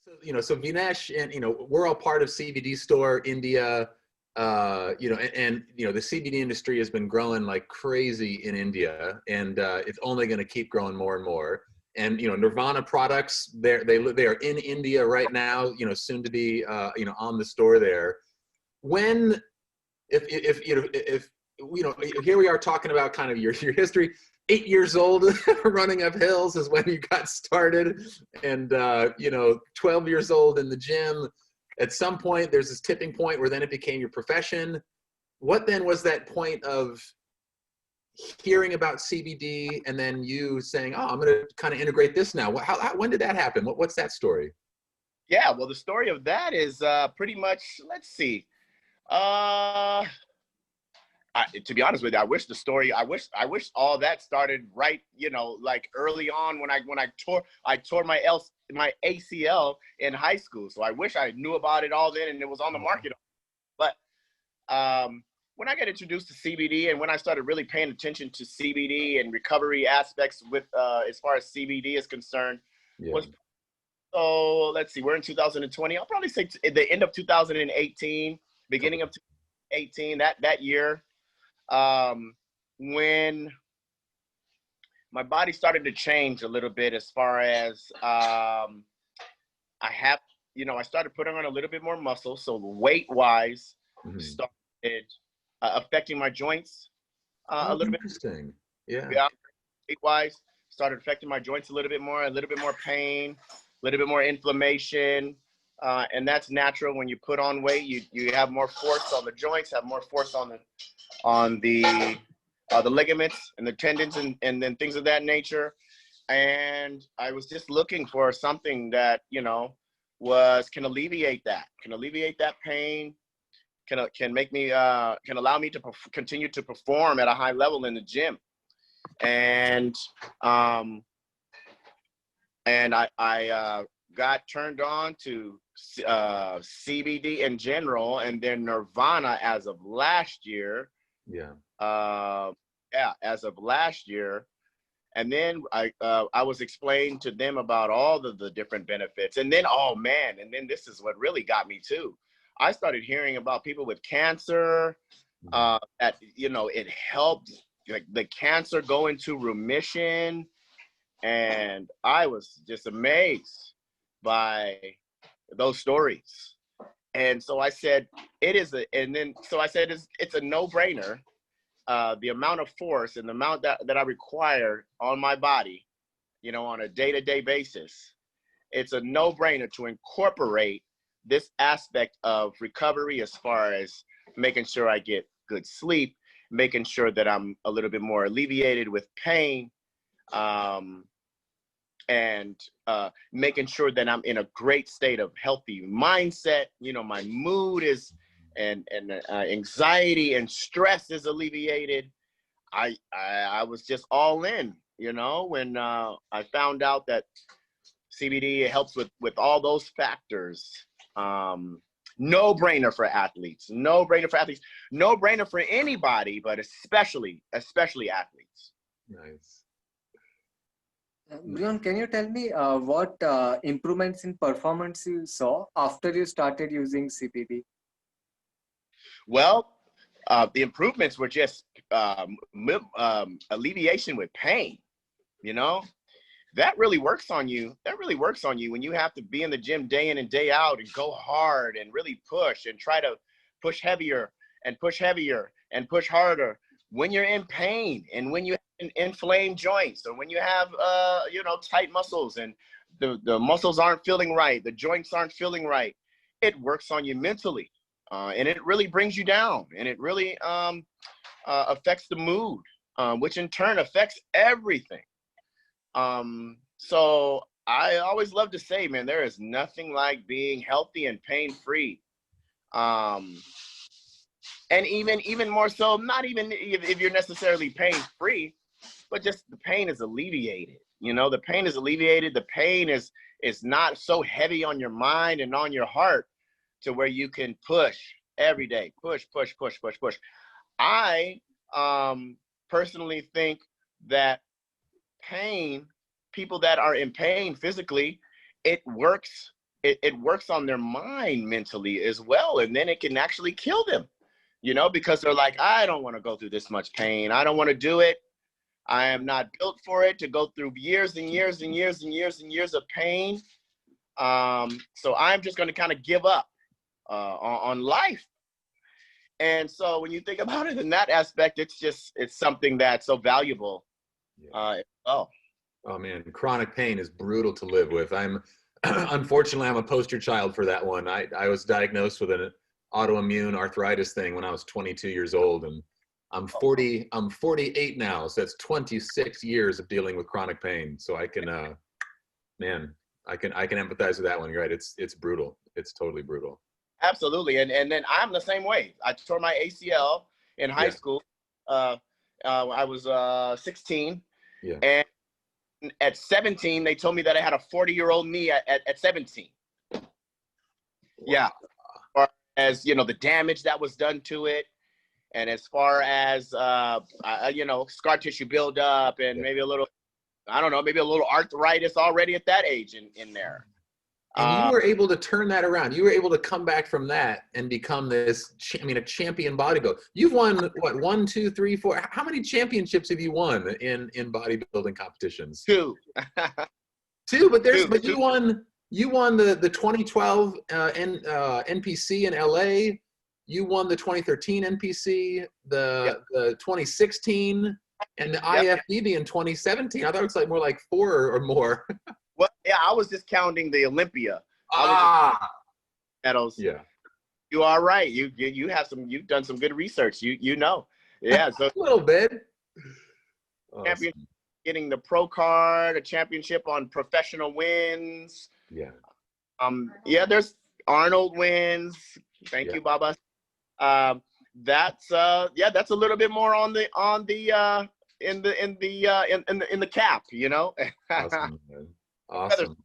So, so Vinesh and, we're all part of CBD Store India, the CBD industry has been growing like crazy in India, and it's only going to keep growing more and more. And, Nirvana products, they are in India right now, soon to be, on the store there. When, if here we are talking about kind of your history. 8 years old, running up hills is when you got started, and 12 years old in the gym. At some point, there's this tipping point where then it became your profession. What then was that point of hearing about CBD and then you saying, "Oh, I'm going to kind of integrate this now"? When did that happen? What's that story? Yeah, well, the story of that is pretty much. Let's see. To be honest with you, I wish all that started right, like early on when I tore my ACL in high school. So I wish I knew about it all then and it was on the market. But when I got introduced to CBD and when I started really paying attention to CBD and recovery aspects with as far as CBD is concerned, let's see, we're in 2020. I'll probably say the end of 2018, beginning of 2018, that year. When my body started to change a little bit as far as I started putting on a little bit more muscle. So weight wise started affecting my joints a little bit. Interesting. Yeah. Weight wise started affecting my joints a little bit more pain, a little bit more inflammation. And that's natural. When you put on weight, you have more force on the joints, have more force on the ligaments and the tendons and then things of that nature. And I was just looking for something that, can alleviate that pain, can make me, can allow me to continue to perform at a high level in the gym. And I got turned on to CBD in general, and then Nirvana as of last year. As of last year. And then I was explaining to them about all of the different benefits. And then, and then this is what really got me too. I started hearing about people with cancer, that, it helped like the cancer go into remission. And I was just amazed by those stories. And so I said, it's a no-brainer. The amount of force and the amount that I require on my body, on a day-to-day basis, it's a no-brainer to incorporate this aspect of recovery as far as making sure I get good sleep, making sure that I'm a little bit more alleviated with pain, and making sure that I'm in a great state of healthy mindset. My mood is, and anxiety and stress is alleviated. I was just all in, when I found out that CBD helps with all those factors. No brainer for athletes, no brainer for anybody, but especially athletes. Nice. Breon, can you tell me what improvements in performance you saw after you started using CBD? Well, the improvements were just alleviation with pain. That really works on you. When you have to be in the gym day in and day out and go hard and really push and try to push heavier and push harder. When you're in pain and when you have inflamed joints or when you have tight muscles and the muscles aren't feeling right, the joints aren't feeling right, it works on you mentally, and it really brings you down, and it really affects the mood, which in turn affects everything. So I always love to say, man, there is nothing like being healthy and pain-free. And even more so, not even if you're necessarily pain-free, but just the pain is alleviated. The pain is alleviated. The pain is not so heavy on your mind and on your heart to where you can push every day. Push. I personally think that people that are in pain physically, it works it works on their mind mentally as well. And then it can actually kill them, you know, because they're like, I don't want to go through this much pain. I don't want to do it. I am not built for it, to go through years and years and years and years and years of pain. So I'm just going to kind of give up on life. And so when you think about it in that aspect, it's something that's so valuable. Oh man, chronic pain is brutal to live with. Unfortunately, I'm a poster child for that one. I was diagnosed with an autoimmune arthritis thing when I was 22 years old, and I'm 48 now, so that's 26 years of dealing with chronic pain. So I can, man, I can empathize with that one. You're right. It's brutal. It's totally brutal. Absolutely. And then I'm the same way. I tore my ACL in high school. I was 16. Yeah. And at 17, they told me that I had a 40-year-old knee at 17. Wow. Yeah. As far as, you know, the damage that was done to it. And as far as, you know, scar tissue buildup and maybe a little, I don't know, maybe a little arthritis already at that age in there. And you were able to turn that around. You were able to come back from that and become this, a champion bodybuilder. You've won, what, 1, 2, 3, 4? How many championships have you won in bodybuilding competitions? 2. 2, but you won the 2012 NPC in LA. You won the 2013 NPC, the 2016, and the IFBB in 2017. I thought it was like more like 4 or more. Well, yeah, I was just counting the Olympia. Medals. Yeah. You are right. You've done some good research. You know. Yeah. So a little bit. Awesome. Getting the pro card, a championship on professional wins. Yeah. Yeah, there's Arnold wins. Thank you, Baba. That's a little bit more in the cap, you know. Awesome, man. Awesome.